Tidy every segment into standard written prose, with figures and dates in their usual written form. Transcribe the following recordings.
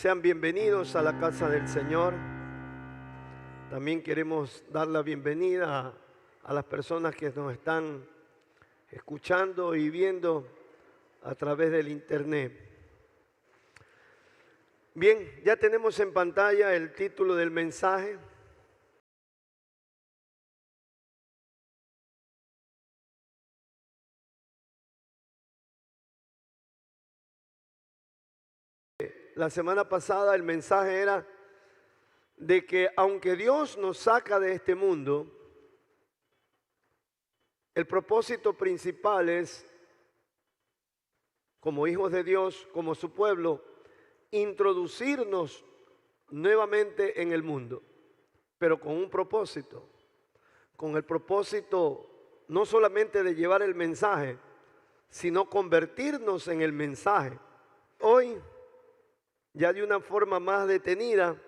Sean bienvenidos a la casa del Señor. También queremos dar la bienvenida a las personas que nos están escuchando y viendo a través del internet. Bien, ya tenemos en pantalla el título del mensaje. La semana pasada el mensaje era de que aunque Dios nos saca de este mundo, el propósito principal es, como hijos de Dios, como su pueblo, introducirnos nuevamente en el mundo, pero con un propósito, con el propósito no solamente de llevar el mensaje, sino convertirnos en el mensaje. Hoy, ya de una forma más detenida,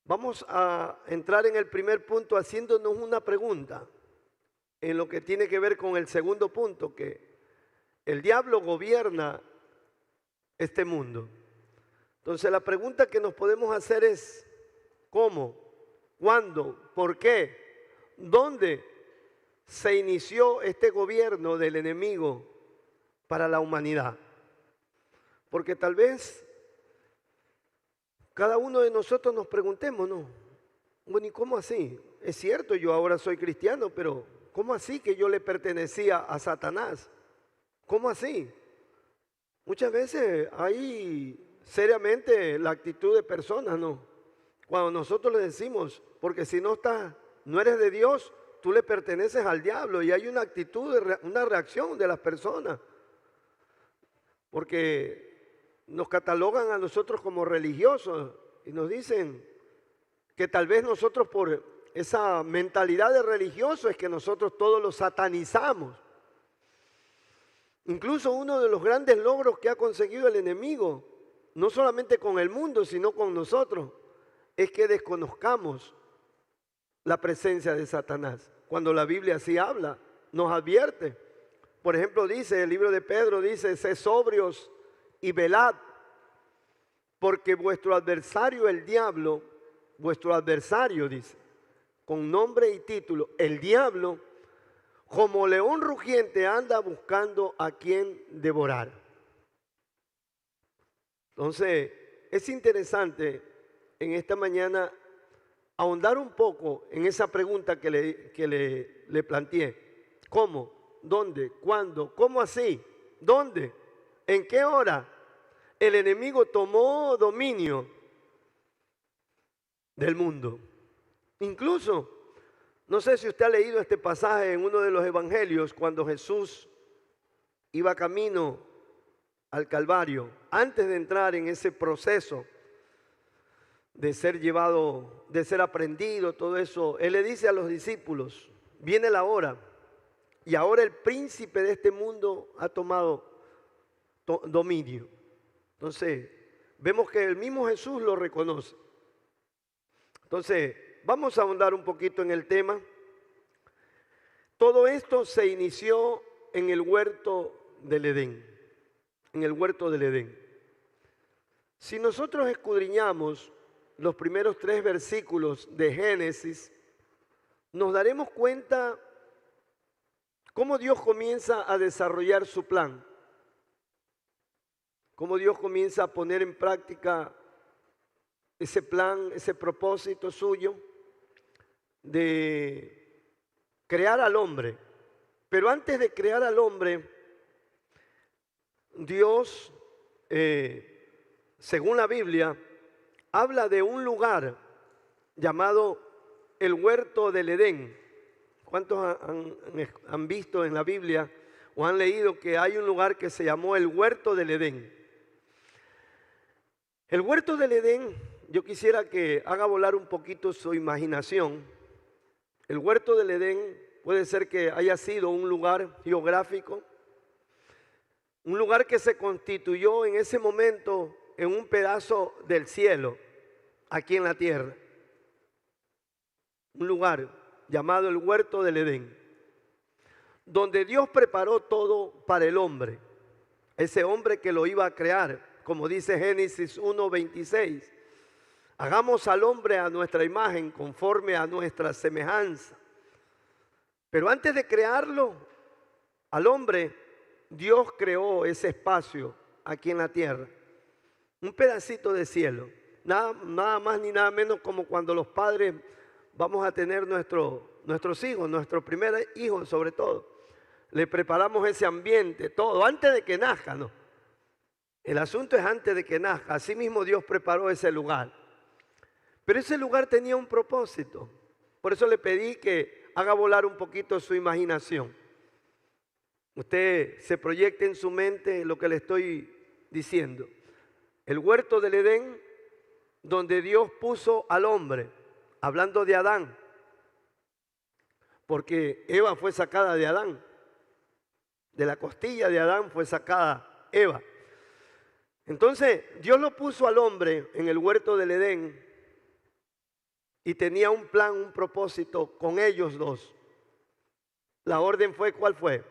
vamos a entrar en el primer punto haciéndonos una pregunta en lo que tiene que ver con el segundo punto, que el diablo gobierna este mundo. Entonces la pregunta que nos podemos hacer es ¿cómo? ¿Cuándo? ¿Por qué? ¿Dónde se inició este gobierno del enemigo para la humanidad? Porque tal vez cada uno de nosotros nos preguntemos, ¿no? Bueno, ¿y cómo así? Es cierto, yo ahora soy cristiano, pero ¿cómo así que yo le pertenecía a Satanás? ¿Cómo así? Muchas veces hay seriamente la actitud de personas, ¿no? Cuando nosotros le decimos, porque si no eres de Dios, tú le perteneces al diablo, y hay una actitud, una reacción de las personas, porque nos catalogan a nosotros como religiosos y nos dicen que tal vez nosotros por esa mentalidad de religioso es que nosotros todos lo satanizamos. Incluso uno de los grandes logros que ha conseguido el enemigo, no solamente con el mundo, sino con nosotros, es que desconozcamos la presencia de Satanás. Cuando la Biblia así habla, nos advierte. Por ejemplo, dice, el libro de Pedro dice, sed sobrios y velad, porque vuestro adversario, el diablo, vuestro adversario, dice, con nombre y título, el diablo, como león rugiente anda buscando a quien devorar. Entonces, es interesante en esta mañana ahondar un poco en esa pregunta que le planteé. ¿Cómo? ¿Dónde? ¿Cuándo? ¿Cómo así? ¿Dónde? ¿En qué hora el enemigo tomó dominio del mundo? Incluso, no sé si usted ha leído este pasaje en uno de los evangelios, cuando Jesús iba camino al Calvario, antes de entrar en ese proceso de ser llevado, de ser aprendido, todo eso, Él le dice a los discípulos, viene la hora, y ahora el príncipe de este mundo ha tomado dominio. Entonces, vemos que el mismo Jesús lo reconoce. Entonces, vamos a ahondar un poquito en el tema. Todo esto se inició en el huerto del Edén. En el huerto del Edén. Si nosotros escudriñamos los primeros 3 versículos de Génesis, nos daremos cuenta cómo Dios comienza a desarrollar su plan. Cómo Dios comienza a poner en práctica ese plan, ese propósito suyo de crear al hombre. Pero antes de crear al hombre, Dios, según la Biblia, habla de un lugar llamado el huerto del Edén. ¿Cuántos han visto en la Biblia o han leído que hay un lugar que se llamó el huerto del Edén? El huerto del Edén, yo quisiera que haga volar un poquito su imaginación. El huerto del Edén puede ser que haya sido un lugar geográfico, un lugar que se constituyó en ese momento en un pedazo del cielo, aquí en la tierra. Un lugar llamado el huerto del Edén, donde Dios preparó todo para el hombre, ese hombre que lo iba a crear, como dice Génesis 1:26. Hagamos al hombre a nuestra imagen, conforme a nuestra semejanza. Pero antes de crearlo, al hombre, Dios creó ese espacio aquí en la tierra. Un pedacito de cielo. Nada más ni nada menos como cuando los padres vamos a tener nuestros hijos, nuestro primer hijo sobre todo. Le preparamos ese ambiente, todo, antes de que nazca, ¿no? El asunto es antes de que nazca. Así mismo Dios preparó ese lugar. Pero ese lugar tenía un propósito. Por eso le pedí que haga volar un poquito su imaginación. Usted se proyecte en su mente lo que le estoy diciendo. El huerto del Edén, donde Dios puso al hombre, hablando de Adán, porque Eva fue sacada de Adán. De la costilla de Adán fue sacada Eva. Entonces, Dios lo puso al hombre en el huerto del Edén y tenía un plan, un propósito con ellos dos. La orden fue, ¿cuál fue?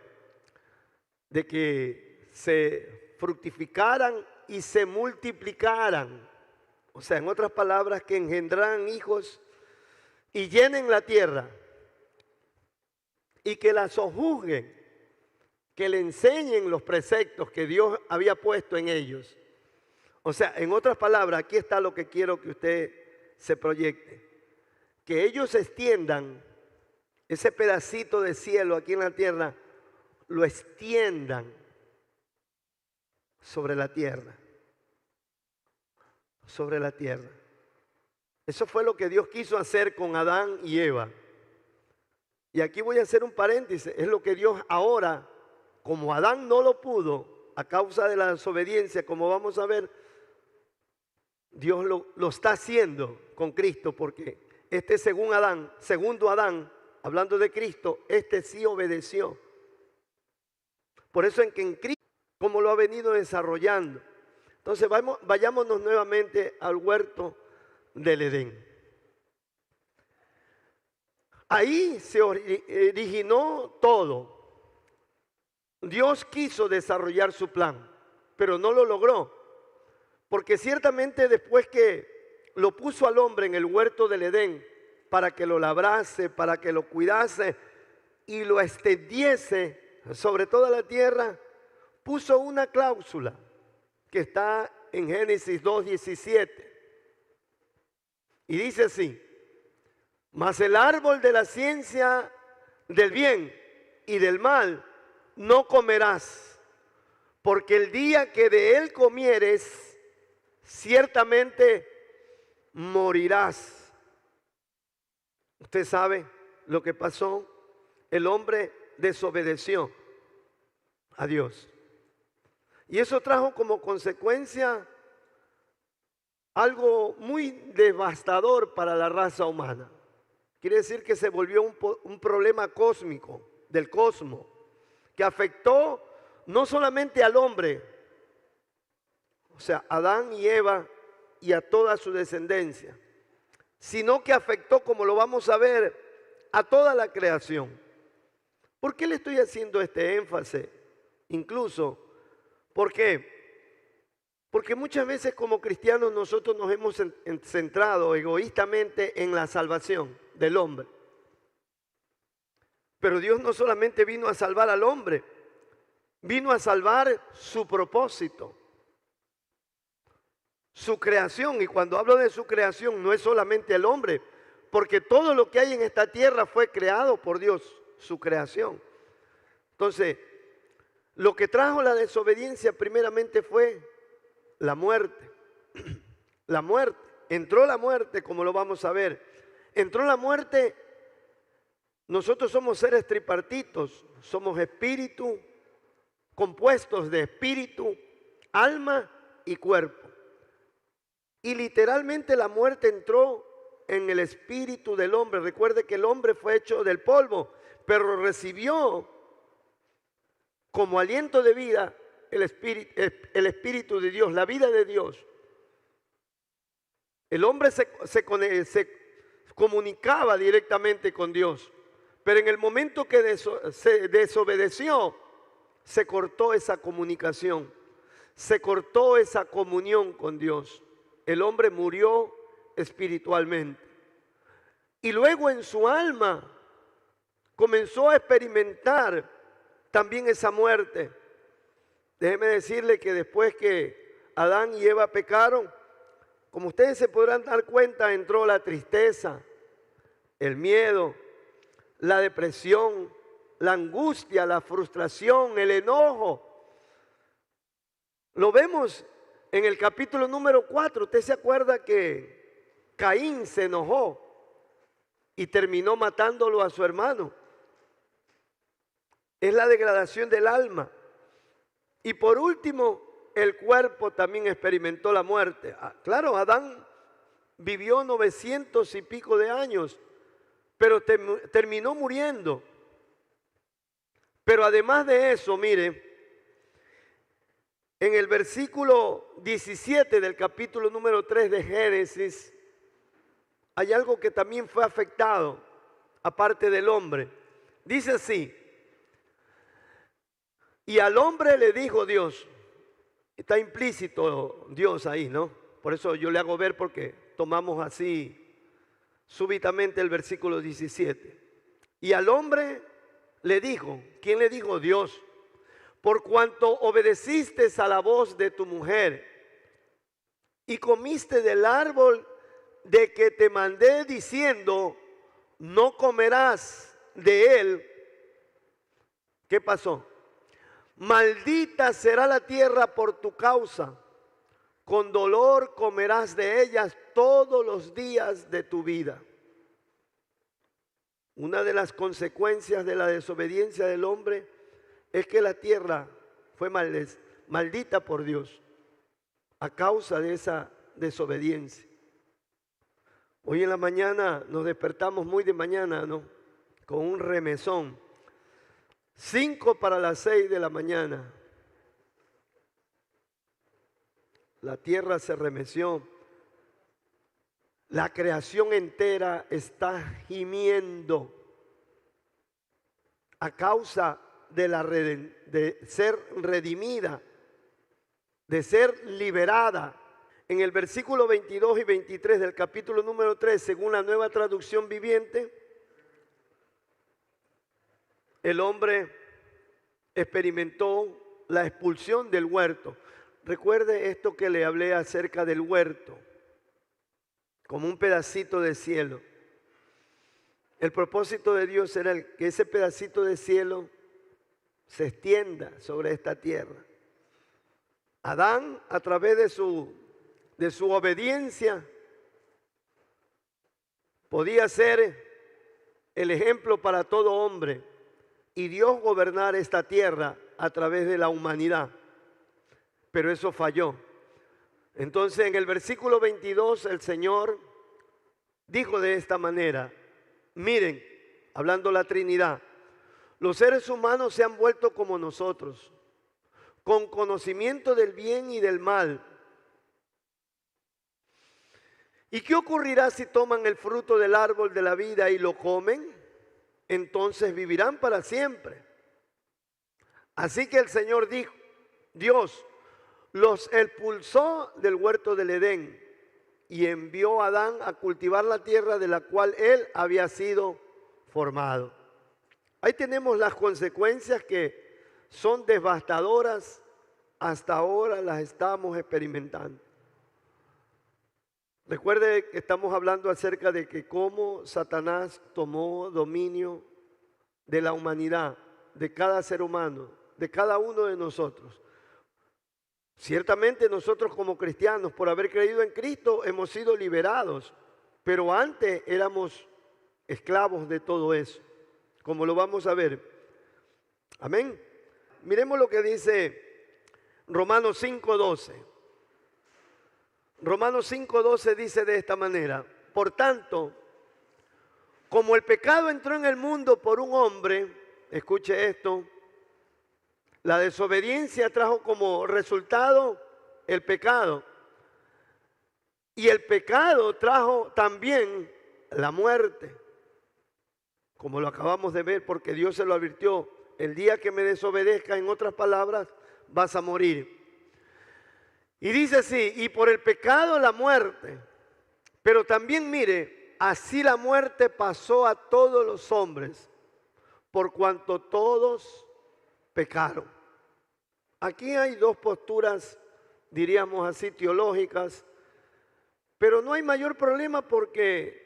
De que se fructificaran y se multiplicaran. O sea, en otras palabras, que engendraran hijos y llenen la tierra y que la sojuzguen, que le enseñen los preceptos que Dios había puesto en ellos. O sea, en otras palabras, aquí está lo que quiero que usted se proyecte. Que ellos extiendan ese pedacito de cielo aquí en la tierra, lo extiendan sobre la tierra. Sobre la tierra. Eso fue lo que Dios quiso hacer con Adán y Eva. Y aquí voy a hacer un paréntesis. Es lo que Dios ahora, como Adán no lo pudo a causa de la desobediencia, como vamos a ver, Dios lo está haciendo con Cristo, porque segundo Adán, hablando de Cristo, este sí obedeció. Por eso en Cristo, como lo ha venido desarrollando. Entonces vayámonos nuevamente al huerto del Edén. Ahí se originó todo. Dios quiso desarrollar su plan, pero no lo logró. Porque ciertamente después que lo puso al hombre en el huerto del Edén, para que lo labrase, para que lo cuidase y lo extendiese sobre toda la tierra, puso una cláusula que está en Génesis 2:17. Y dice así: mas el árbol de la ciencia del bien y del mal no comerás, porque el día que de él comieres, ciertamente morirás. Usted sabe lo que pasó. El hombre desobedeció a Dios. Y eso trajo como consecuencia algo muy devastador para la raza humana. Quiere decir que se volvió un problema cósmico, del cosmos, que afectó no solamente al hombre, o sea, Adán y Eva y a toda su descendencia, sino que afectó, como lo vamos a ver, a toda la creación. ¿Por qué le estoy haciendo este énfasis? Incluso, ¿por qué? Porque muchas veces como cristianos nosotros nos hemos centrado egoístamente en la salvación del hombre. Pero Dios no solamente vino a salvar al hombre, vino a salvar su propósito, su creación. Y cuando hablo de su creación no es solamente el hombre, porque todo lo que hay en esta tierra fue creado por Dios, su creación. Entonces, lo que trajo la desobediencia primeramente fue la muerte. La muerte. Entró la muerte, como lo vamos a ver. Entró la muerte. Nosotros somos seres tripartitos. Somos espíritu, compuestos de espíritu, alma y cuerpo. Y literalmente la muerte entró en el espíritu del hombre. Recuerde que el hombre fue hecho del polvo, pero recibió como aliento de vida el espíritu de Dios, la vida de Dios. El hombre se comunicaba directamente con Dios, pero en el momento que se desobedeció, se cortó esa comunicación. se cortó esa comunión con Dios. El hombre murió espiritualmente. Y luego en su alma comenzó a experimentar también esa muerte. Déjeme decirle que después que Adán y Eva pecaron, como ustedes se podrán dar cuenta, entró la tristeza, el miedo, la depresión, la angustia, la frustración, el enojo. Lo vemos en el capítulo número 4. Usted se acuerda que Caín se enojó y terminó matándolo a su hermano. Es la degradación del alma. Y por último, el cuerpo también experimentó la muerte. Claro, Adán vivió 900 y pico de años, pero terminó muriendo. Pero además de eso, mire, en el versículo 17 del capítulo número 3 de Génesis, hay algo que también fue afectado, aparte del hombre. Dice así: y al hombre le dijo Dios. Está implícito Dios ahí, ¿no? Por eso yo le hago ver, porque tomamos así súbitamente el versículo 17. Y al hombre le dijo, ¿quién le dijo? Dios. Por cuanto obedeciste a la voz de tu mujer y comiste del árbol de que te mandé diciendo, no comerás de él. ¿Qué pasó? Maldita será la tierra por tu causa, con dolor comerás de ellas todos los días de tu vida. Una de las consecuencias de la desobediencia del hombre es que la tierra fue maldita por Dios a causa de esa desobediencia. Hoy en la mañana nos despertamos muy de mañana, ¿no? Con un remesón. 5 para las 6 de la mañana. La tierra se remeció. La creación entera está gimiendo a causa de ser redimida, de ser liberada. En el versículo 22 y 23 del capítulo número 3, según la Nueva Traducción Viviente, el hombre experimentó la expulsión del huerto. Recuerde esto que le hablé acerca del huerto, como un pedacito de cielo. El propósito de Dios era que ese pedacito de cielo se extienda sobre esta tierra. Adán, a través de su obediencia, podía ser el ejemplo para todo hombre y Dios gobernar esta tierra a través de la humanidad. Pero eso falló. Entonces en el versículo 22 el Señor dijo de esta manera: miren, hablando la Trinidad, los seres humanos se han vuelto como nosotros, con conocimiento del bien y del mal. ¿Y qué ocurrirá si toman el fruto del árbol de la vida y lo comen? Entonces vivirán para siempre. Así que el Señor dijo, Dios los expulsó del huerto del Edén y envió a Adán a cultivar la tierra de la cual él había sido formado. Ahí tenemos las consecuencias que son devastadoras. Hasta ahora las estamos experimentando. Recuerde que estamos hablando acerca de que cómo Satanás tomó dominio de la humanidad, de cada ser humano, de cada uno de nosotros. Ciertamente nosotros como cristianos, por haber creído en Cristo, hemos sido liberados, pero antes éramos esclavos de todo eso, como lo vamos a ver. Amén. Miremos lo que dice Romanos 5:12. Romanos 5:12 dice de esta manera: por tanto, como el pecado entró en el mundo por un hombre, escuche esto, la desobediencia trajo como resultado el pecado. Y el pecado trajo también la muerte, como lo acabamos de ver, porque Dios se lo advirtió: el día que me desobedezca, en otras palabras, vas a morir. Y dice así, y por el pecado la muerte. Pero también mire, así la muerte pasó a todos los hombres, por cuanto todos pecaron. Aquí hay dos posturas, diríamos así, teológicas, pero no hay mayor problema porque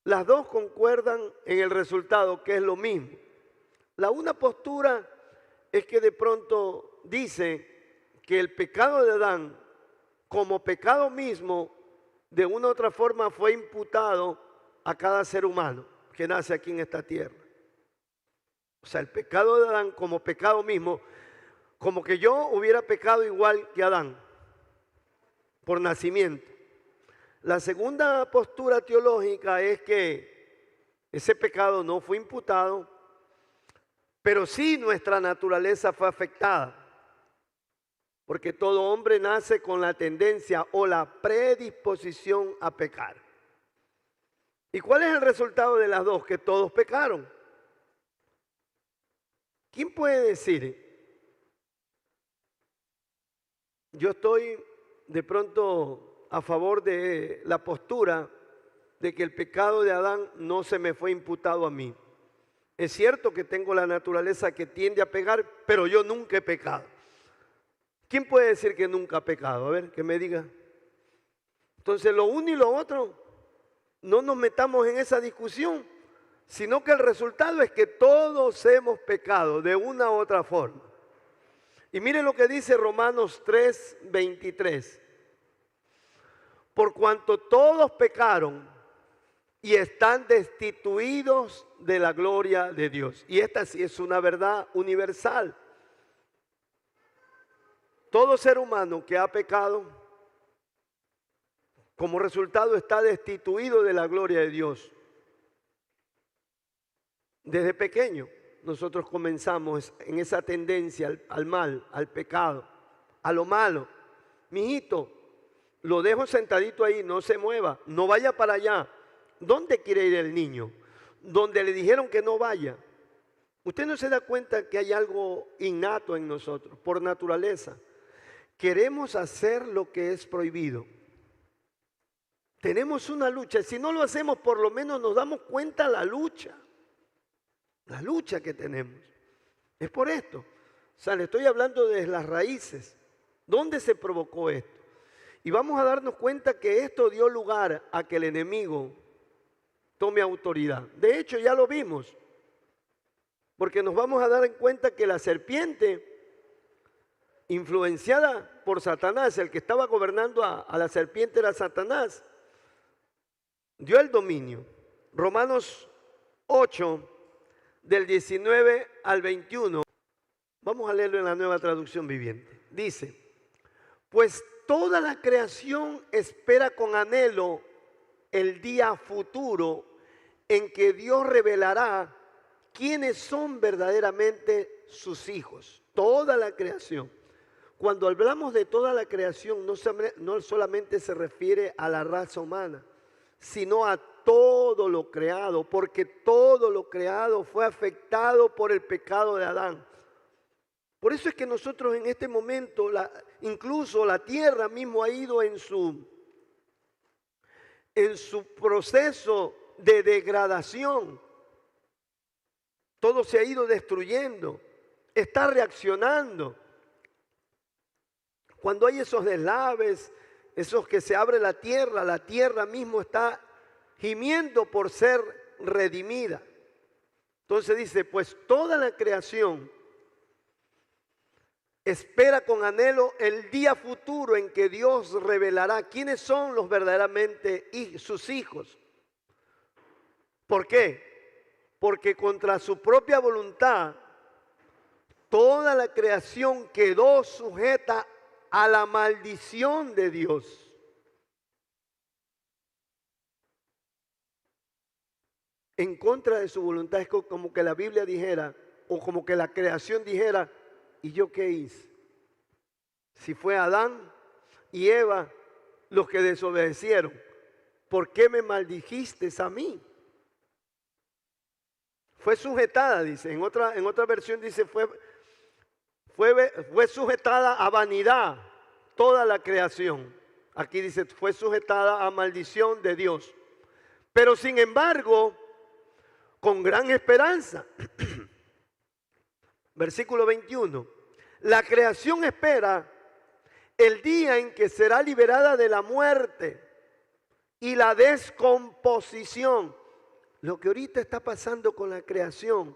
las dos concuerdan en el resultado, que es lo mismo. La una postura es que de pronto dice que el pecado de Adán, como pecado mismo, de una u otra forma fue imputado a cada ser humano que nace aquí en esta tierra. O sea, el pecado de Adán como pecado mismo, como que yo hubiera pecado igual que Adán, por nacimiento. La segunda postura teológica es que ese pecado no fue imputado, pero sí nuestra naturaleza fue afectada. Porque todo hombre nace con la tendencia o la predisposición a pecar. ¿Y cuál es el resultado de las dos? Que todos pecaron. ¿Quién puede decir? Yo estoy de pronto a favor de la postura de que el pecado de Adán no se me fue imputado a mí. Es cierto que tengo la naturaleza que tiende a pecar, pero yo nunca he pecado. ¿Quién puede decir que nunca ha pecado? A ver, que me diga. Entonces, lo uno y lo otro, no nos metamos en esa discusión, sino que el resultado es que todos hemos pecado de una u otra forma. Y miren lo que dice Romanos 3:23. Por cuanto todos pecaron y están destituidos de la gloria de Dios. Y esta sí es una verdad universal. Todo ser humano que ha pecado, como resultado está destituido de la gloria de Dios. Desde pequeño nosotros comenzamos en esa tendencia al mal, al pecado, a lo malo. Mijito, lo dejo sentadito ahí, no se mueva, no vaya para allá. ¿Dónde quiere ir el niño? Donde le dijeron que no vaya. Usted no se da cuenta que hay algo innato en nosotros, por naturaleza. Queremos hacer lo que es prohibido. Tenemos una lucha. Si no lo hacemos, por lo menos nos damos cuenta la lucha que tenemos. Es por esto. O sea, le estoy hablando de las raíces. ¿Dónde se provocó esto? Y vamos a darnos cuenta que esto dio lugar a que el enemigo tome autoridad. De hecho, ya lo vimos. Porque nos vamos a dar en cuenta que la serpiente, influenciada por Satanás, el que estaba gobernando a la serpiente era Satanás, dio el dominio. Romanos 8, del 19 al 21, vamos a leerlo en la Nueva Traducción Viviente. Dice, pues toda la creación espera con anhelo el día futuro en que Dios revelará quiénes son verdaderamente sus hijos. Toda la creación. Cuando hablamos de toda la creación, no solamente se refiere a la raza humana, sino a todo lo creado, porque todo lo creado fue afectado por el pecado de Adán. Por eso es que nosotros en este momento, incluso la tierra mismo ha ido en su proceso de degradación. Todo se ha ido destruyendo, está reaccionando. Cuando hay esos deslaves, esos que se abre la tierra mismo está gimiendo por ser redimida. Entonces dice, pues toda la creación espera con anhelo el día futuro en que Dios revelará quiénes son los verdaderamente sus hijos. ¿Por qué? Porque contra su propia voluntad, toda la creación quedó sujeta a la maldición de Dios. En contra de su voluntad, es como que la Biblia dijera, o como que la creación dijera, ¿y yo qué hice? Si fue Adán y Eva los que desobedecieron, ¿por qué me maldijiste a mí? Fue sujetada, dice, en otra versión dice, fue sujetada a vanidad. toda la creación. Aquí dice, fue sujetada a maldición de Dios. Pero sin embargo, con gran esperanza. Versículo 21. La creación espera el día en que será liberada de la muerte y la descomposición. Lo que ahorita está pasando con la creación,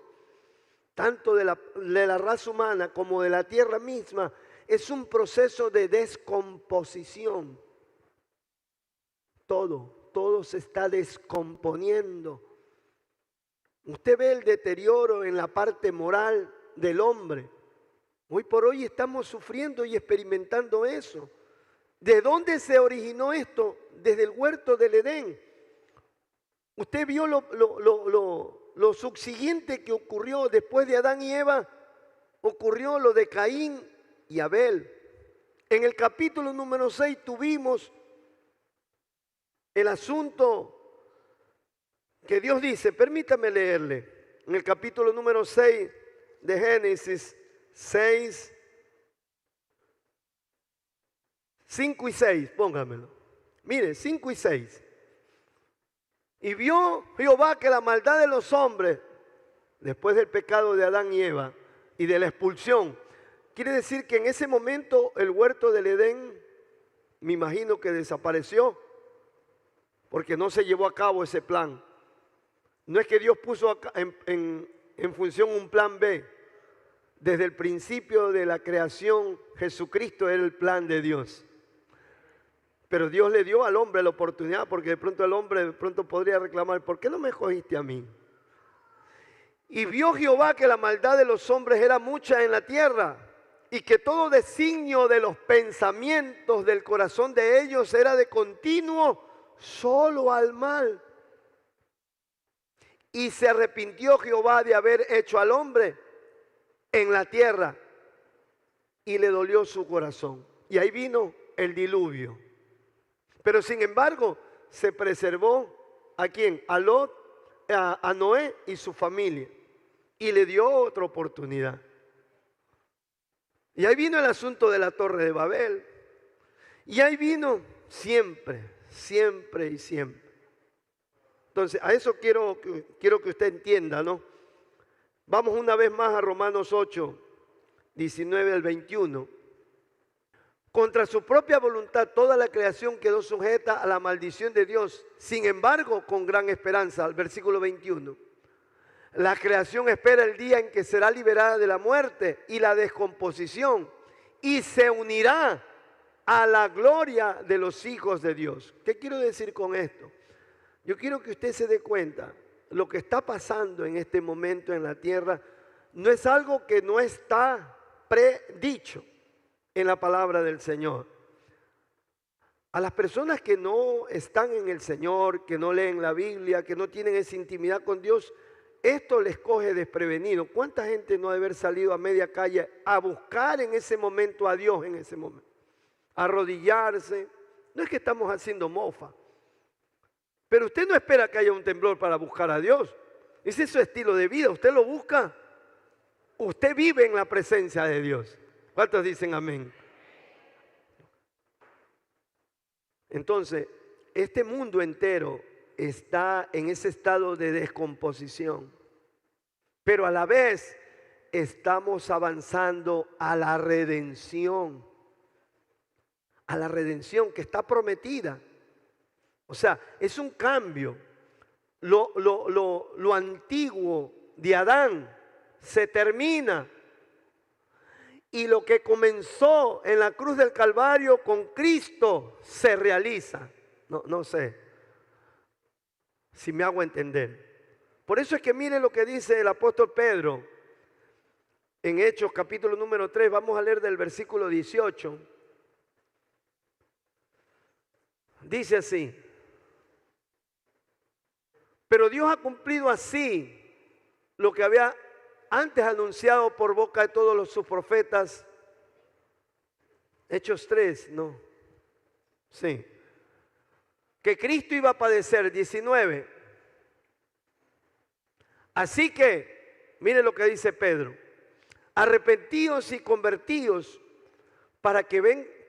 tanto de la raza humana como de la tierra misma, es un proceso de descomposición. Todo se está descomponiendo. Usted ve el deterioro en la parte moral del hombre. Hoy por hoy estamos sufriendo y experimentando eso. ¿De dónde se originó esto? Desde el huerto del Edén. Usted vio lo subsiguiente que ocurrió después de Adán y Eva. Ocurrió lo de Caín y Abel. En el capítulo número 6 tuvimos el asunto que Dios dice, permítame leerle, en el capítulo número 6 de Génesis 6, 5 y 6, póngamelo. Mire, 5 y 6. Y vio Jehová que la maldad de los hombres, después del pecado de Adán y Eva y de la expulsión, quiere decir que en ese momento el huerto del Edén, me imagino que desapareció, porque no se llevó a cabo ese plan. No es que Dios puso en función un plan B. Desde el principio de la creación, Jesucristo era el plan de Dios. Pero Dios le dio al hombre la oportunidad, porque de pronto el hombre podría reclamar, ¿por qué no me escogiste a mí? Y vio Jehová que la maldad de los hombres era mucha en la tierra, y que todo designio de los pensamientos del corazón de ellos era de continuo solo al mal. Y se arrepintió Jehová de haber hecho al hombre en la tierra, y le dolió su corazón. Y ahí vino el diluvio. Pero sin embargo, se preservó ¿a quién? A Lot, a Noé y su familia. Y le dio otra oportunidad. Y ahí vino el asunto de la Torre de Babel. Y ahí vino siempre y siempre. Entonces, a eso quiero que usted entienda, ¿no? Vamos una vez más a Romanos 8, 19 al 21. Contra su propia voluntad toda la creación quedó sujeta a la maldición de Dios. Sin embargo, con gran esperanza, al versículo 21. La creación espera el día en que será liberada de la muerte y la descomposición y se unirá a la gloria de los hijos de Dios. ¿Qué quiero decir con esto? Yo quiero que usted se dé cuenta, lo que está pasando en este momento en la tierra no es algo que no está predicho en la palabra del Señor. A las personas que no están en el Señor, que no leen la Biblia, que no tienen esa intimidad con Dios, esto les coge desprevenido. ¿Cuánta gente no ha de haber salido a media calle a buscar en ese momento a Dios en ese momento? A arrodillarse. No es que estamos haciendo mofa. Pero usted no espera que haya un temblor para buscar a Dios. Ese es su estilo de vida. Usted lo busca. Usted vive en la presencia de Dios. ¿Cuántos dicen amén? Entonces, este mundo entero está en ese estado de descomposición. Pero a la vez estamos avanzando a la redención. A la redención que está prometida. O sea, es un cambio. Lo antiguo de Adán se termina. Y lo que comenzó en la cruz del Calvario con Cristo se realiza. No sé si me hago entender. Por eso es que mire lo que dice el apóstol Pedro en Hechos capítulo número 3. Vamos a leer del versículo 18. Dice así: pero Dios ha cumplido así lo que había antes anunciado por boca de todos sus profetas. Hechos 3, no. Sí. Que Cristo iba a padecer, 19. Así que, mire lo que dice Pedro: arrepentíos y convertíos para que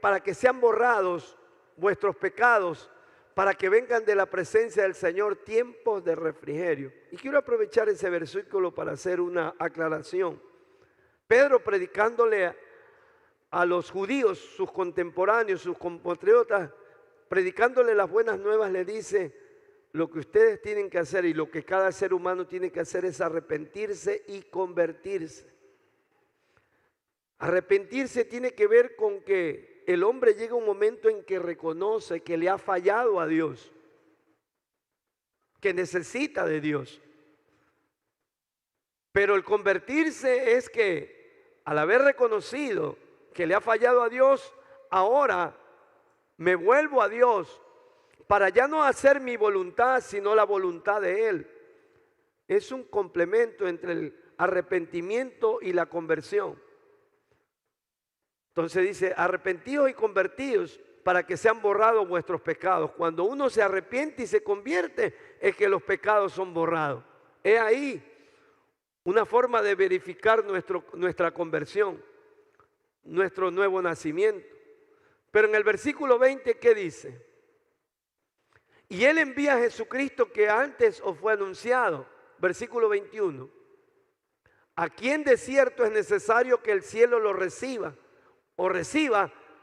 para que sean borrados vuestros pecados, para que vengan de la presencia del Señor tiempos de refrigerio. Y quiero aprovechar ese versículo para hacer una aclaración. Pedro, predicándole a los judíos, sus contemporáneos, sus compatriotas, predicándole las buenas nuevas, le dice: lo que ustedes tienen que hacer y lo que cada ser humano tiene que hacer es arrepentirse y convertirse. Arrepentirse tiene que ver con que el hombre llega a un momento en que reconoce que le ha fallado a Dios, que necesita de Dios. Pero el convertirse es que al haber reconocido que le ha fallado a Dios, ahora me vuelvo a Dios para ya no hacer mi voluntad, sino la voluntad de Él. Es un complemento entre el arrepentimiento y la conversión. Entonces dice: arrepentidos y convertidos para que sean borrados vuestros pecados. Cuando uno se arrepiente y se convierte, es que los pecados son borrados. Es ahí una forma de verificar nuestra conversión, nuestro nuevo nacimiento. Pero en el versículo 20, ¿qué dice? Y Él envía a Jesucristo, que antes os fue anunciado. Versículo 21. A quien de cierto es necesario que el cielo lo reciba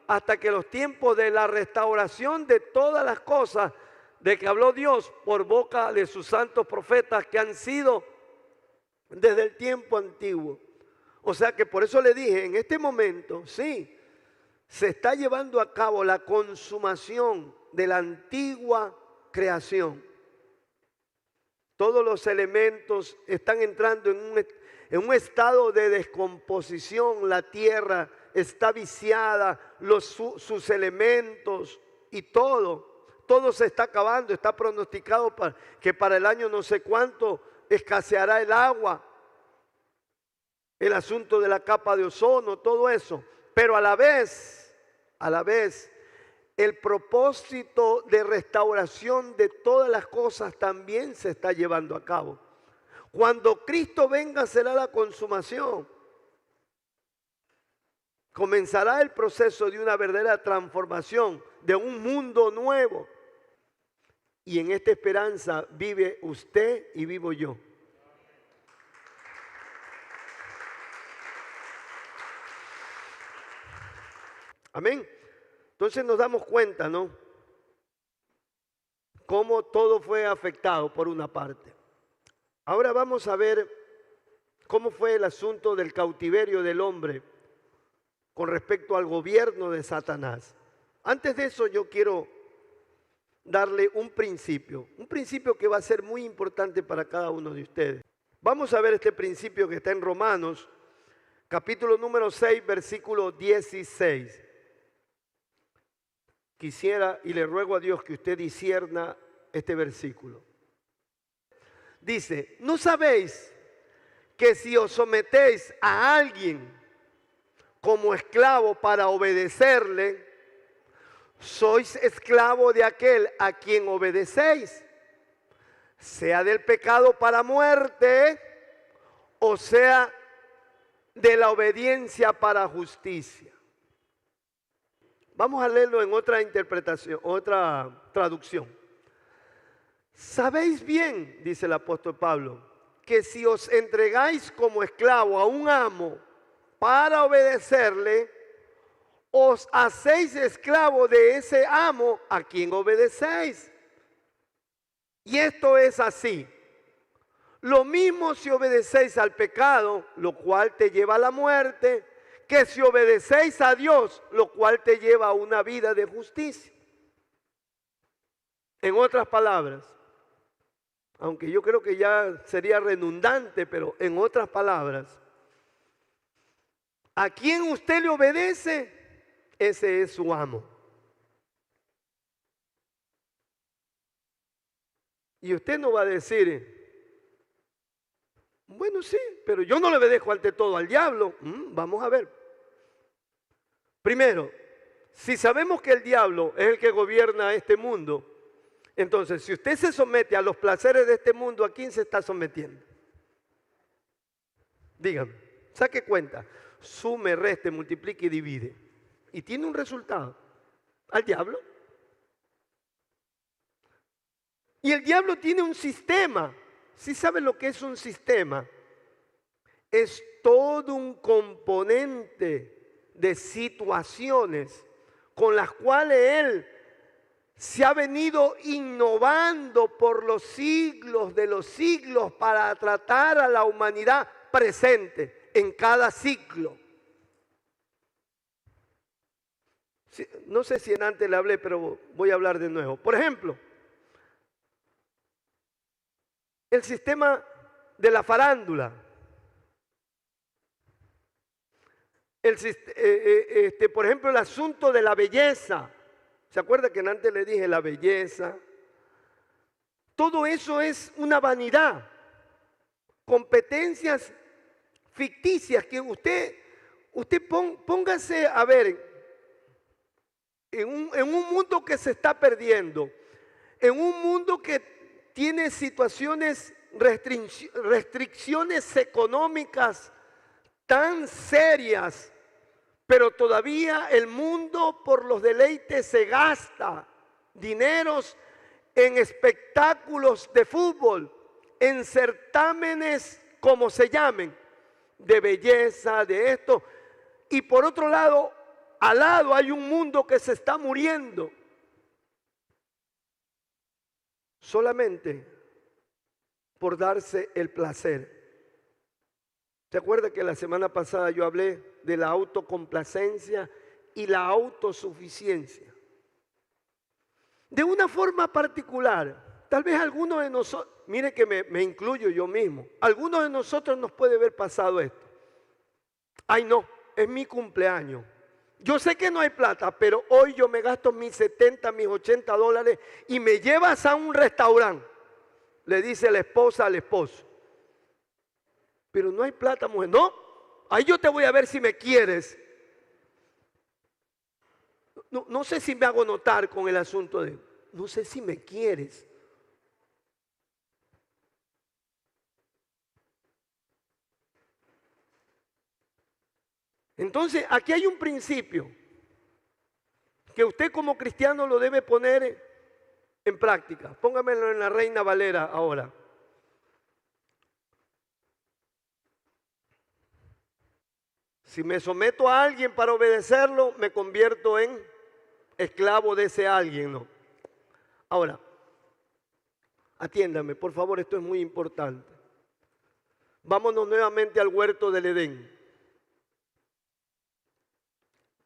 hasta que los tiempos de la restauración de todas las cosas de que habló Dios por boca de sus santos profetas, que han sido desde el tiempo antiguo. O sea que por eso le dije, en este momento, sí, se está llevando a cabo la consumación de la antigua creación. Todos los elementos están entrando en un estado de descomposición. La tierra está viciada, sus elementos y todo se está acabando. Está pronosticado que para el año no sé cuánto escaseará el agua, el asunto de la capa de ozono, todo eso. Pero a la vez, el propósito de restauración de todas las cosas también se está llevando a cabo. Cuando Cristo venga será la consumación. Comenzará el proceso de una verdadera transformación, de un mundo nuevo. Y en esta esperanza vive usted y vivo yo. Amén. Entonces nos damos cuenta, ¿no? Cómo todo fue afectado por una parte. Ahora vamos a ver cómo fue el asunto del cautiverio del hombre con respecto al gobierno de Satanás. Antes de eso yo quiero darle un principio que va a ser muy importante para cada uno de ustedes. Vamos a ver este principio que está en Romanos, capítulo número 6, versículo 16. Quisiera y le ruego a Dios que usted discierna este versículo. Dice: ¿no sabéis que si os sometéis a alguien como esclavo para obedecerle, sois esclavo de aquel a quien obedecéis, sea del pecado para muerte, o sea de la obediencia para justicia? Vamos a leerlo en otra interpretación, otra traducción. Sabéis bien, dice el apóstol Pablo, que si os entregáis como esclavo a un amo para obedecerle, os hacéis esclavo de ese amo a quien obedecéis. Y esto es así. Lo mismo si obedecéis al pecado, lo cual te lleva a la muerte, que si obedecéis a Dios, lo cual te lleva a una vida de justicia. En otras palabras, aunque yo creo que ya sería redundante, pero en otras palabras, a quien usted le obedece, ese es su amo. Y usted no va a decir: bueno, sí, pero yo no le obedezco ante todo al diablo. Vamos a ver. Primero, si sabemos que el diablo es el que gobierna este mundo, entonces si usted se somete a los placeres de este mundo, ¿a quién se está sometiendo? Dígame, saque cuenta, sume, reste, multiplique y divide. y tiene un resultado. Al diablo. Y el diablo tiene un sistema. ¿Sí sabe lo que es un sistema? Es todo un componente de situaciones con las cuales él se ha venido innovando por los siglos de los siglos para tratar a la humanidad presente en cada ciclo. No sé si en antes le hablé, pero voy a hablar de nuevo. Por ejemplo, el sistema de la farándula. Por ejemplo, el asunto de la belleza. ¿Se acuerda que antes le dije la belleza? Todo eso es una vanidad. Competencias ficticias que usted póngase a ver en un mundo que se está perdiendo, en un mundo que tiene situaciones, restricciones económicas tan serias, pero todavía el mundo por los deleites se gasta dineros en espectáculos de fútbol, en certámenes como se llamen, de belleza, de esto. Y por otro lado, al lado hay un mundo que se está muriendo. Solamente por darse el placer. ¿Se acuerda que la semana pasada yo hablé de la autocomplacencia y la autosuficiencia? De una forma particular, tal vez algunos de nosotros, mire que me incluyo yo mismo, algunos de nosotros nos puede haber pasado esto. Ay no, es mi cumpleaños. Yo sé que no hay plata, pero hoy yo me gasto mis 70, mis 80 dólares y me llevas a un restaurante. Le dice la esposa al esposo. Pero no hay plata, mujer. No, ahí yo te voy a ver si me quieres. No sé si me hago notar con el asunto de, no sé si me quieres. Entonces, aquí hay un principio que usted como cristiano lo debe poner en práctica. Póngamelo en la Reina Valera ahora. Si me someto a alguien para obedecerlo, me convierto en esclavo de ese alguien, ¿no? Ahora, atiéndame, por favor, esto es muy importante. Vámonos nuevamente al huerto del Edén.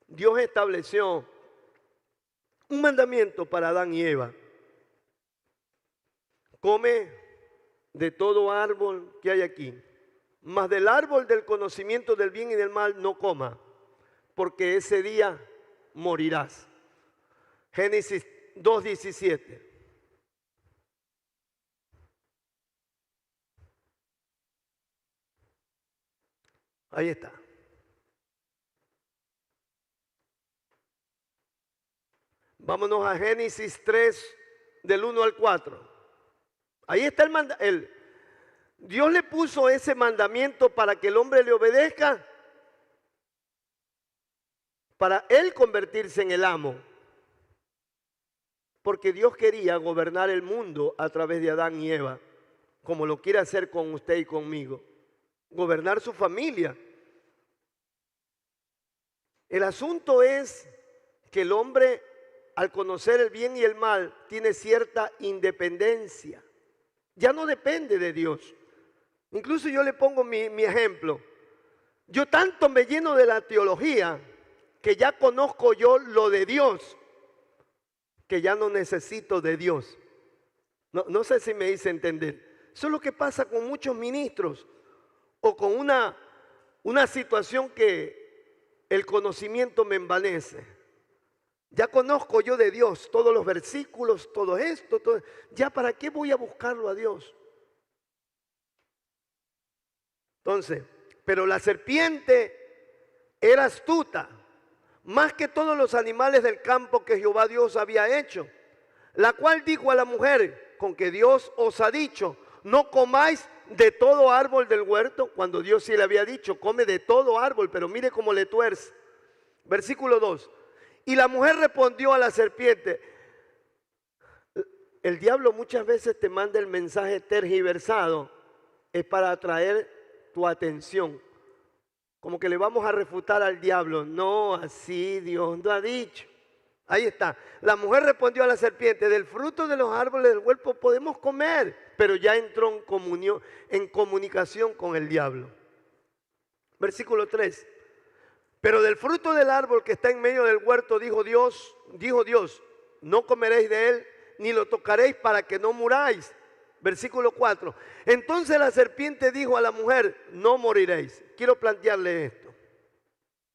Dios estableció un mandamiento para Adán y Eva. Come de todo árbol que hay aquí, mas del árbol del conocimiento del bien y del mal no coma, porque ese día morirás. Génesis 2:17. Ahí está. Vámonos a Génesis 3, del 1 al 4. Ahí está Dios le puso ese mandamiento para que el hombre le obedezca, para él convertirse en el amo. Porque Dios quería gobernar el mundo a través de Adán y Eva, como lo quiere hacer con usted y conmigo. Gobernar su familia. El asunto es que el hombre, al conocer el bien y el mal, tiene cierta independencia. Ya no depende de Dios. Incluso yo le pongo mi ejemplo. Yo tanto me lleno de la teología que ya conozco yo lo de Dios, que ya no necesito de Dios. No sé si me hice entender. Eso es lo que pasa con muchos ministros o con una situación que el conocimiento me envanece. Ya conozco yo de Dios todos los versículos, todo esto, ya para qué voy a buscarlo a Dios. Entonces, pero la serpiente era astuta, más que todos los animales del campo que Jehová Dios había hecho, la cual dijo a la mujer, con que Dios os ha dicho, no comáis de todo árbol del huerto, cuando Dios sí le había dicho, come de todo árbol, pero mire cómo le tuerce. Versículo 2. Y la mujer respondió a la serpiente. El diablo muchas veces te manda el mensaje tergiversado. Es para atraer tu atención. Como que le vamos a refutar al diablo. No, así Dios no ha dicho. Ahí está. La mujer respondió a la serpiente, del fruto de los árboles del huerto podemos comer. Pero ya entró en comunicación con el diablo. Versículo 3. Pero del fruto del árbol que está en medio del huerto, dijo Dios, no comeréis de él, ni lo tocaréis para que no muráis. Versículo 4. Entonces la serpiente dijo a la mujer, no moriréis. Quiero plantearle esto.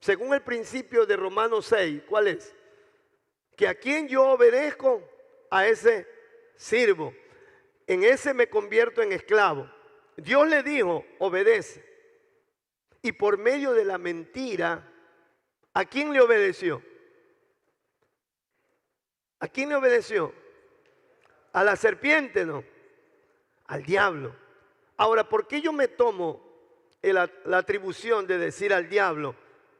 Según el principio de Romanos 6, ¿cuál es? Que a quien yo obedezco, a ese sirvo. En ese me convierto en esclavo. Dios le dijo, obedece. Y por medio de la mentira, ¿a quién le obedeció? ¿A quién le obedeció? A la serpiente, ¿no? Al diablo. Ahora, ¿por qué yo me tomo la atribución de decir al diablo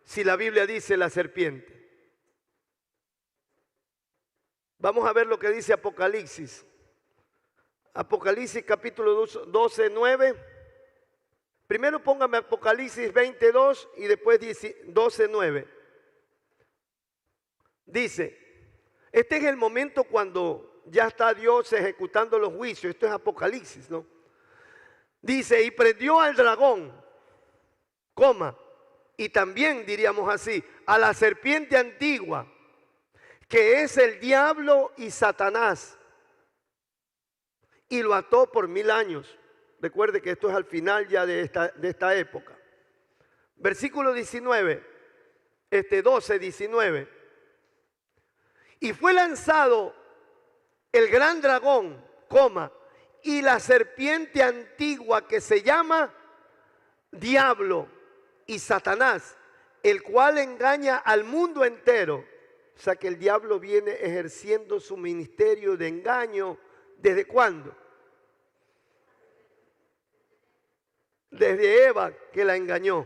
si la Biblia dice la serpiente? Vamos a ver lo que dice Apocalipsis. Apocalipsis capítulo 12, 9. Primero póngame Apocalipsis 22 y después 12, 9. Dice, este es el momento cuando ya está Dios ejecutando los juicios. Esto es Apocalipsis, ¿no? Dice, y prendió al dragón, y también diríamos así, a la serpiente antigua, que es el diablo y Satanás, y lo ató por 1000 años. Recuerde que esto es al final ya de esta época. Versículo 19, 12, 19. Y fue lanzado el gran dragón, y la serpiente antigua que se llama Diablo y Satanás, el cual engaña al mundo entero. O sea que el diablo viene ejerciendo su ministerio de engaño. ¿Desde cuándo? Desde Eva, que la engañó.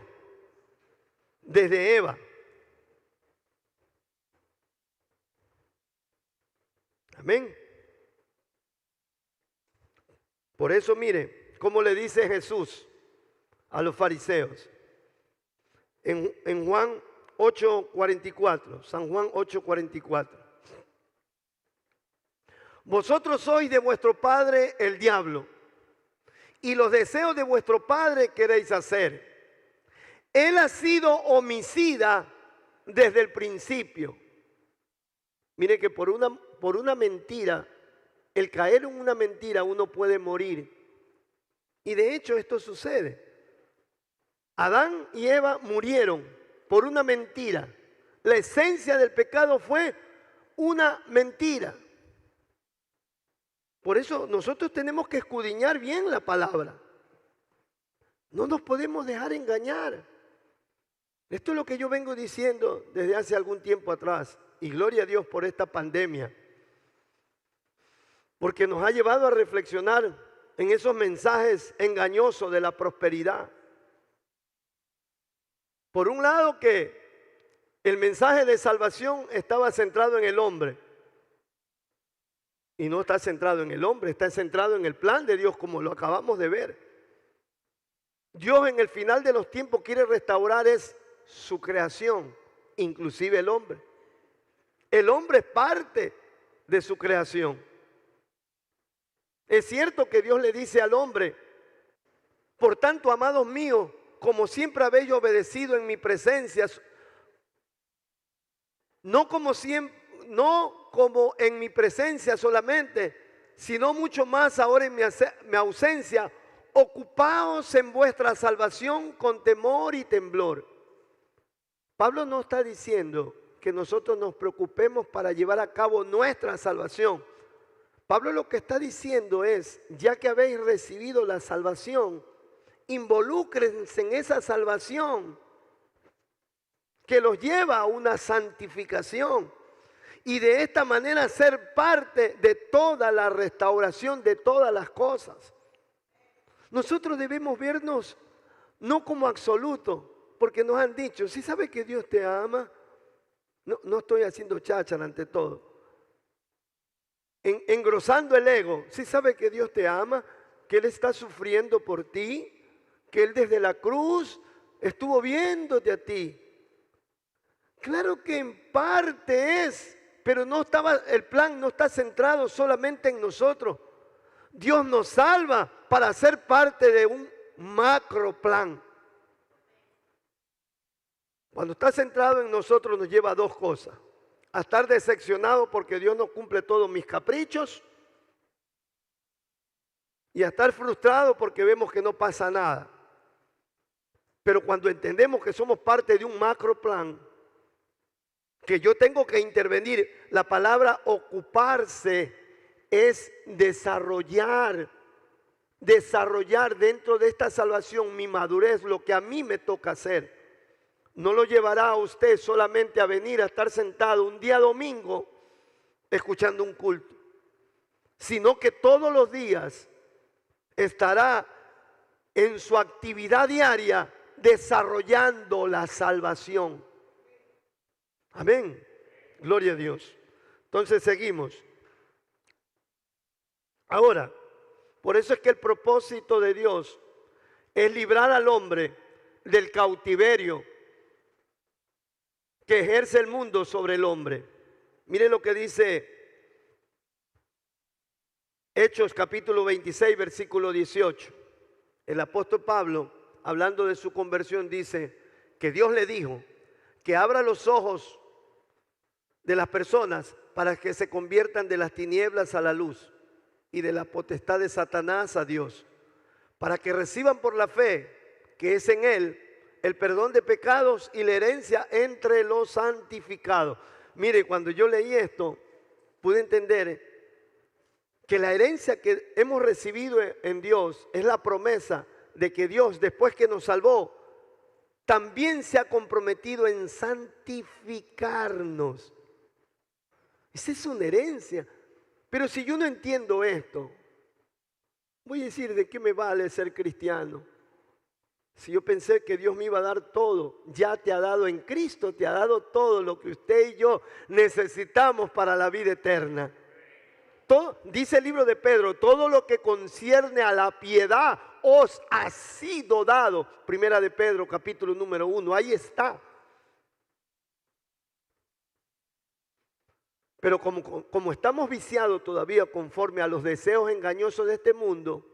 Desde Eva. Amén. Por eso mire cómo le dice Jesús a los fariseos en Juan 8:44, San Juan 8:44. Vosotros sois de vuestro padre el diablo, y los deseos de vuestro padre queréis hacer. Él ha sido homicida desde el principio. Mire que por una mentira, el caer en una mentira, uno puede morir. Y de hecho esto sucede. Adán y Eva murieron por una mentira. La esencia del pecado fue una mentira. Por eso nosotros tenemos que escudriñar bien la palabra. No nos podemos dejar engañar. Esto es lo que yo vengo diciendo desde hace algún tiempo atrás. Y gloria a Dios por esta pandemia. Porque nos ha llevado a reflexionar en esos mensajes engañosos de la prosperidad. Por un lado que el mensaje de salvación estaba centrado en el hombre. Y no está centrado en el hombre, está centrado en el plan de Dios, como lo acabamos de ver. Dios en el final de los tiempos quiere restaurar su creación, inclusive el hombre. El hombre es parte de su creación. Es cierto que Dios le dice al hombre, por tanto, amados míos, como siempre habéis obedecido en mi presencia, no como en mi presencia solamente, sino mucho más ahora en mi ausencia, ocupaos en vuestra salvación con temor y temblor. Pablo no está diciendo que nosotros nos preocupemos para llevar a cabo nuestra salvación. Pablo lo que está diciendo es, ya que habéis recibido la salvación, involúcrense en esa salvación que los lleva a una santificación y de esta manera ser parte de toda la restauración de todas las cosas. Nosotros debemos vernos no como absoluto, porque nos han dicho, si sabes que Dios te ama, No estoy haciendo cháchara ante todo. Engrosando el ego. ¿Sí sabe que Dios te ama? Que Él está sufriendo por ti. Que Él desde la cruz estuvo viéndote a ti. Claro que en parte es, pero el plan no está centrado solamente en nosotros. Dios nos salva para ser parte de un macro plan. Cuando está centrado en nosotros nos lleva a dos cosas. A estar decepcionado porque Dios no cumple todos mis caprichos. Y a estar frustrado porque vemos que no pasa nada. Pero cuando entendemos que somos parte de un macro plan, que yo tengo que intervenir, la palabra ocuparse es desarrollar dentro de esta salvación mi madurez, lo que a mí me toca hacer. No lo llevará a usted solamente a venir a estar sentado un día domingo escuchando un culto, sino que todos los días estará en su actividad diaria desarrollando la salvación. Amén. Gloria a Dios. Entonces seguimos. Ahora, por eso es que el propósito de Dios es librar al hombre del cautiverio que ejerce el mundo sobre el hombre. Mire lo que dice Hechos capítulo 26, versículo 18. El apóstol Pablo, hablando de su conversión, dice que Dios le dijo que abra los ojos de las personas para que se conviertan de las tinieblas a la luz y de la potestad de Satanás a Dios, para que reciban por la fe que es en Él el perdón de pecados y la herencia entre los santificados. Mire, cuando yo leí esto, pude entender que la herencia que hemos recibido en Dios es la promesa de que Dios, después que nos salvó, también se ha comprometido en santificarnos. Esa es una herencia. Pero si yo no entiendo esto, voy a decir, ¿de qué me vale ser cristiano? Si yo pensé que Dios me iba a dar todo, ya te ha dado en Cristo, te ha dado todo lo que usted y yo necesitamos para la vida eterna. Todo, dice el libro de Pedro, todo lo que concierne a la piedad os ha sido dado. Primera de Pedro, capítulo número 1, ahí está. Pero como estamos viciados todavía conforme a los deseos engañosos de este mundo,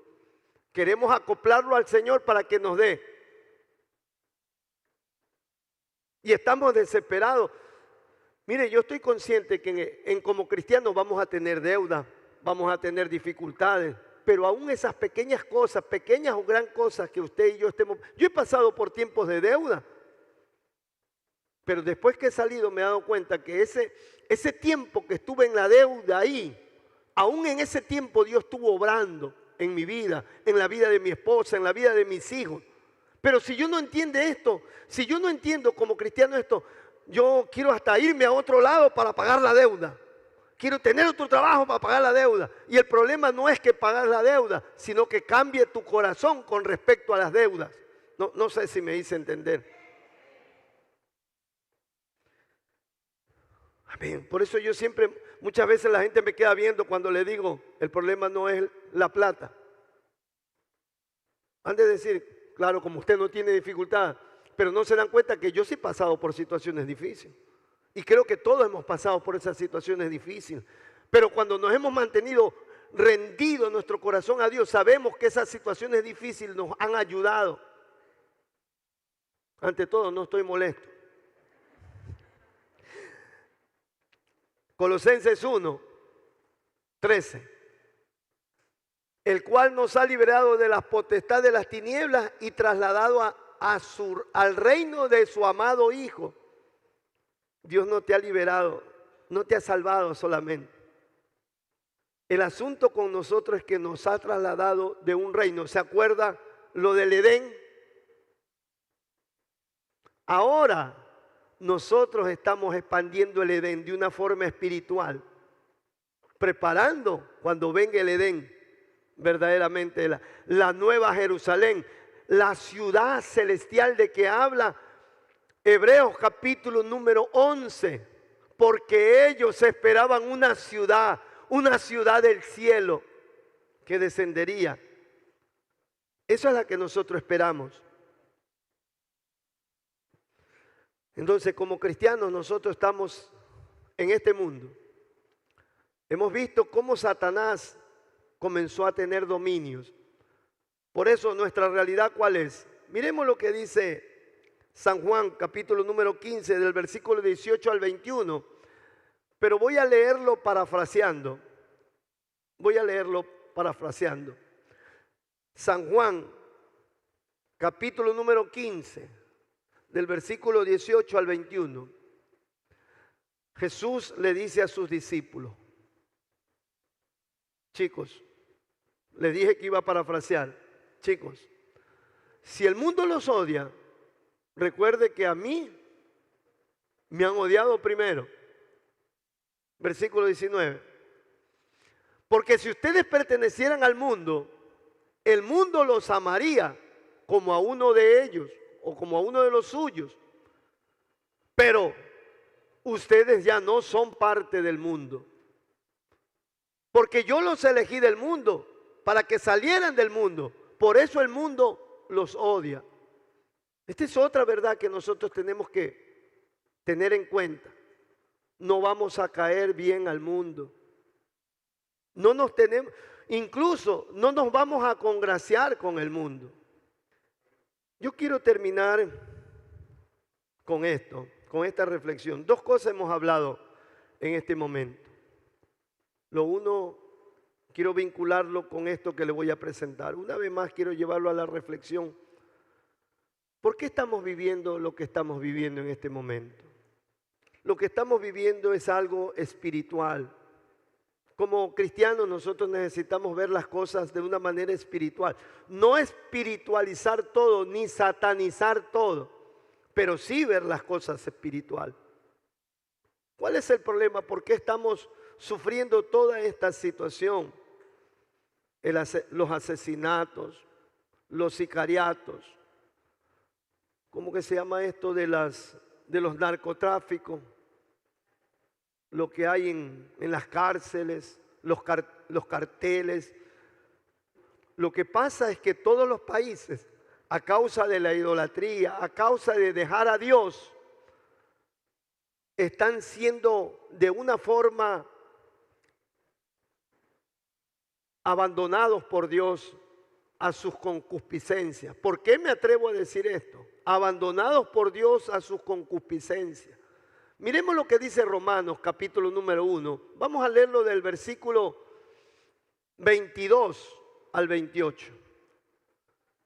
queremos acoplarlo al Señor para que nos dé. Y estamos desesperados. Mire, yo estoy consciente que como cristianos vamos a tener deuda, vamos a tener dificultades, pero aún esas pequeñas cosas, pequeñas o gran cosas que usted y yo estemos... Yo he pasado por tiempos de deuda, pero después que he salido me he dado cuenta que ese tiempo que estuve en la deuda ahí, aún en ese tiempo Dios estuvo obrando en mi vida, en la vida de mi esposa, en la vida de mis hijos. Pero si yo no entiendo esto, si yo no entiendo como cristiano esto, yo quiero hasta irme a otro lado para pagar la deuda. Quiero tener otro trabajo para pagar la deuda. Y el problema no es que pagar la deuda, sino que cambie tu corazón con respecto a las deudas. No sé si me hice entender. Amén. Por eso yo siempre, muchas veces la gente me queda viendo cuando le digo, el problema no es la plata. Han de decir, claro, como usted no tiene dificultad, pero no se dan cuenta que yo sí he pasado por situaciones difíciles. Y creo que todos hemos pasado por esas situaciones difíciles. Pero cuando nos hemos mantenido rendido nuestro corazón a Dios, sabemos que esas situaciones difíciles nos han ayudado. Ante todo, no estoy molesto. Colosenses 1, 13. El cual nos ha liberado de las potestades de las tinieblas y trasladado al reino de su amado Hijo. Dios no te ha liberado, no te ha salvado solamente. El asunto con nosotros es que nos ha trasladado de un reino. ¿Se acuerda lo del Edén? Ahora nosotros estamos expandiendo el Edén de una forma espiritual, preparando cuando venga el Edén, verdaderamente la nueva Jerusalén, la ciudad celestial de que habla Hebreos capítulo número 11. porque ellos esperaban una ciudad del cielo que descendería. Esa es la que nosotros esperamos. Entonces, como cristianos, nosotros estamos en este mundo. Hemos visto cómo Satanás comenzó a tener dominios. Por eso nuestra realidad, ¿cuál es? Miremos lo que dice San Juan, capítulo número 15, del versículo 18 al 21. Pero voy a leerlo parafraseando. San Juan, capítulo número 15, del versículo 18 al 21. Jesús le dice a sus discípulos, chicos, les dije que iba a parafrasear, chicos, si el mundo los odia, recuerde que a mí me han odiado primero. Versículo 19. Porque si ustedes pertenecieran al mundo, el mundo los amaría como a uno de ellos o como a uno de los suyos. Pero ustedes ya no son parte del mundo. Porque yo los elegí del mundo para que salieran del mundo. Por eso el mundo los odia. Esta es otra verdad que nosotros tenemos que tener en cuenta. No vamos a caer bien al mundo. Incluso no nos vamos a congraciar con el mundo. Yo quiero terminar con esto, con esta reflexión. Dos cosas hemos hablado en este momento. Lo uno, quiero vincularlo con esto que le voy a presentar. Una vez más quiero llevarlo a la reflexión. ¿Por qué estamos viviendo lo que estamos viviendo en este momento? Lo que estamos viviendo es algo espiritual. Como cristianos nosotros necesitamos ver las cosas de una manera espiritual. No espiritualizar todo ni satanizar todo, pero sí ver las cosas espiritual. ¿Cuál es el problema? ¿Por qué estamos sufriendo toda esta situación? Los asesinatos, los sicariatos, ¿cómo que se llama esto de los narcotráficos? Lo que hay en las cárceles, los carteles. Lo que pasa es que todos los países, a causa de la idolatría, a causa de dejar a Dios, están siendo de una forma abandonados por Dios a sus concupiscencias. ¿Por qué me atrevo a decir esto? Abandonados por Dios a sus concupiscencias. Miremos lo que dice Romanos, capítulo número 1. Vamos a leerlo del versículo 22 al 28.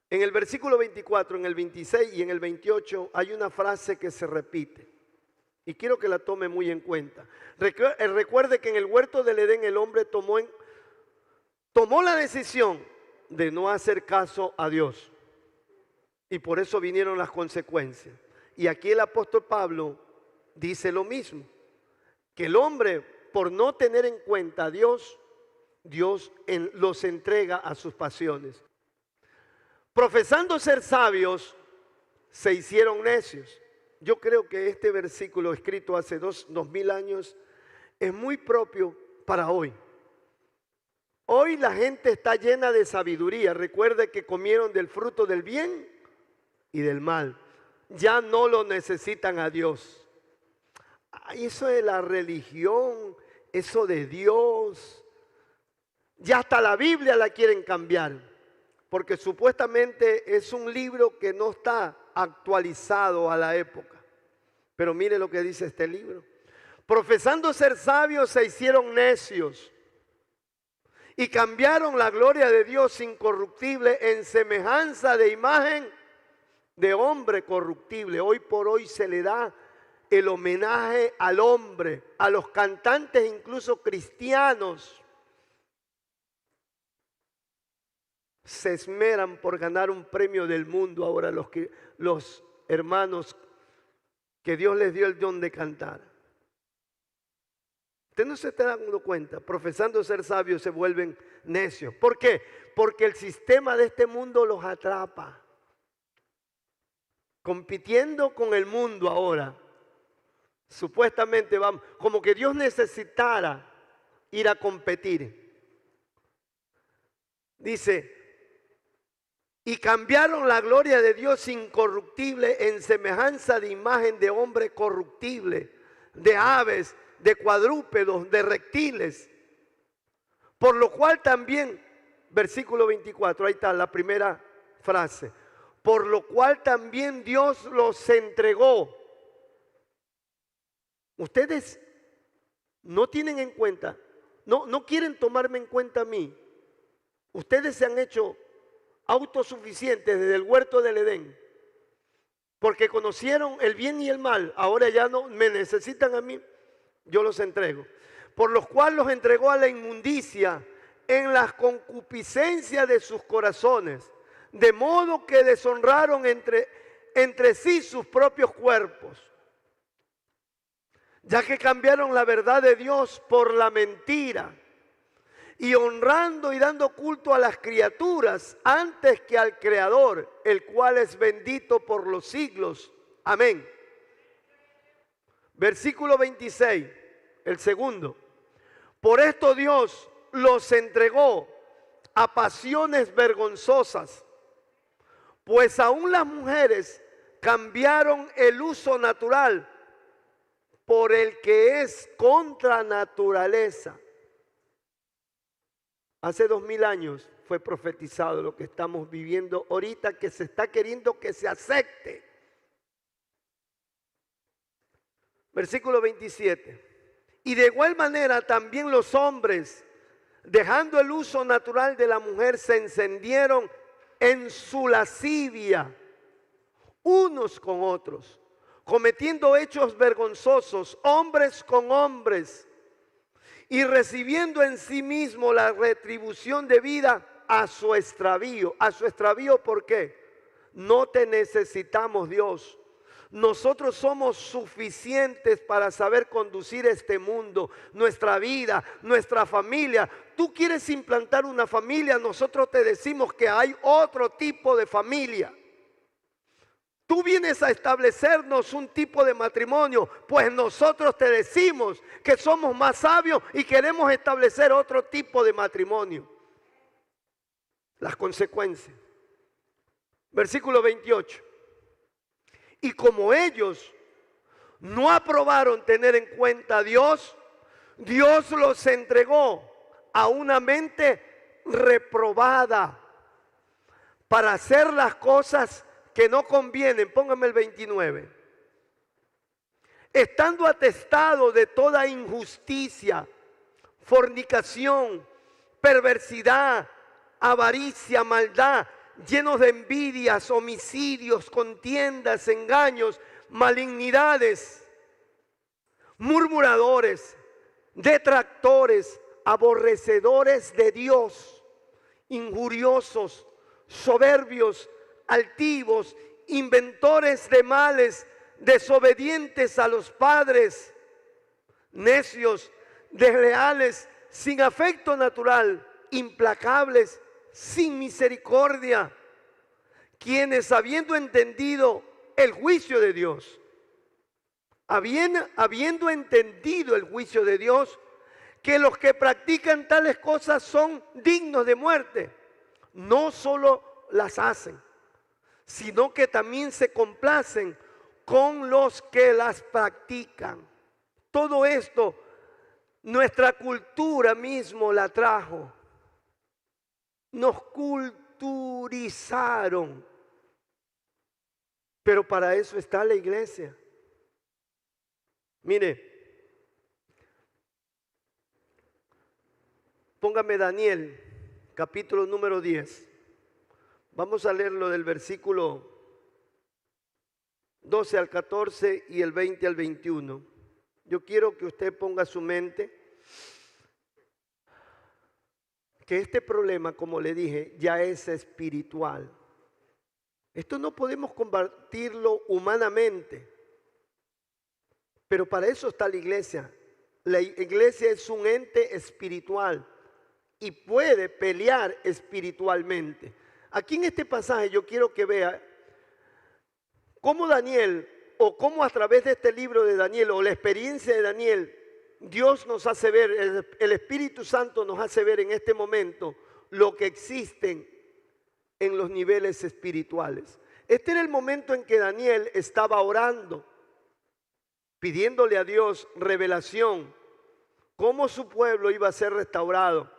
En el versículo 24, en el 26 y en el 28 hay una frase que se repite. Y quiero que la tome muy en cuenta. Recuerde que en el huerto del Edén el hombre tomó la decisión de no hacer caso a Dios. Y por eso vinieron las consecuencias. Y aquí el apóstol Pablo dice lo mismo, que el hombre, por no tener en cuenta a Dios, los entrega a sus pasiones. Profesando ser sabios, se hicieron necios. Yo creo que este versículo escrito hace 2000 años es muy propio para hoy. Hoy la gente está llena de sabiduría. Recuerde que comieron del fruto del bien y del mal. Ya no lo necesitan a Dios. Eso de la religión, eso de Dios, ya hasta la Biblia la quieren cambiar, porque supuestamente es un libro que no está actualizado a la época. Pero mire lo que dice este libro. Profesando ser sabios, se hicieron necios y cambiaron la gloria de Dios incorruptible en semejanza de imagen de hombre corruptible. Hoy por hoy se le da el homenaje al hombre, a los cantantes incluso cristianos. Se esmeran por ganar un premio del mundo ahora los hermanos que Dios les dio el don de cantar. Usted no se está dando cuenta, profesando ser sabios se vuelven necios. ¿Por qué? Porque el sistema de este mundo los atrapa. Compitiendo con el mundo ahora. Supuestamente vamos, como que Dios necesitara ir a competir. Dice, y cambiaron la gloria de Dios incorruptible en semejanza de imagen de hombre corruptible, de aves, de cuadrúpedos, de reptiles. Por lo cual también, versículo 24, ahí está la primera frase. Por lo cual también Dios los entregó. Ustedes no tienen en cuenta, no quieren tomarme en cuenta a mí. Ustedes se han hecho autosuficientes desde el huerto del Edén, porque conocieron el bien y el mal. Ahora ya no me necesitan a mí, yo los entrego. Por los cuales los entregó a la inmundicia en las concupiscencias de sus corazones, de modo que deshonraron entre sí sus propios cuerpos, ya que cambiaron la verdad de Dios por la mentira, y honrando y dando culto a las criaturas antes que al Creador, el cual es bendito por los siglos. Amén. Versículo 26, el segundo. Por esto Dios los entregó a pasiones vergonzosas, pues aún las mujeres cambiaron el uso natural por el que es contra naturaleza. Hace 2000 años fue profetizado lo que estamos viviendo ahorita, que se está queriendo que se acepte. Versículo 27. Y de igual manera también los hombres, dejando el uso natural de la mujer, se encendieron en su lascivia unos con otros, cometiendo hechos vergonzosos, hombres con hombres, y recibiendo en sí mismo la retribución debida a su extravío. A su extravío, ¿por qué? No te necesitamos, Dios. Nosotros somos suficientes para saber conducir este mundo, nuestra vida, nuestra familia. Tú quieres implantar una familia, nosotros te decimos que hay otro tipo de familia. Tú vienes a establecernos un tipo de matrimonio, pues nosotros te decimos que somos más sabios y queremos establecer otro tipo de matrimonio. Las consecuencias. Versículo 28. Y como ellos no aprobaron tener en cuenta a Dios, Dios los entregó a una mente reprobada para hacer las cosas que no convienen. Póngame el 29. Estando atestado de toda injusticia, fornicación, perversidad, avaricia, maldad, llenos de envidias, homicidios, contiendas, engaños, malignidades, murmuradores, detractores, aborrecedores de Dios, injuriosos, soberbios, altivos, inventores de males, desobedientes a los padres, necios, desleales, sin afecto natural, implacables, sin misericordia, quienes habiendo entendido el juicio de Dios, habiendo entendido el juicio de Dios, que los que practican tales cosas son dignos de muerte, no solo las hacen, sino que también se complacen con los que las practican. Todo esto nuestra cultura mismo la trajo. Nos culturizaron. Pero para eso está la iglesia. Mire, póngame Daniel, capítulo número 10. Vamos a leerlo del versículo 12 al 14 y el 20 al 21. Yo quiero que usted ponga su mente que este problema, como le dije, ya es espiritual. Esto no podemos combatirlo humanamente, pero para eso está la iglesia. La iglesia es un ente espiritual y puede pelear espiritualmente. Aquí en este pasaje yo quiero que vea cómo Daniel o cómo a través de este libro de Daniel o la experiencia de Daniel, Dios nos hace ver, el Espíritu Santo nos hace ver en este momento lo que existen en los niveles espirituales. Este era el momento en que Daniel estaba orando, pidiéndole a Dios revelación, cómo su pueblo iba a ser restaurado.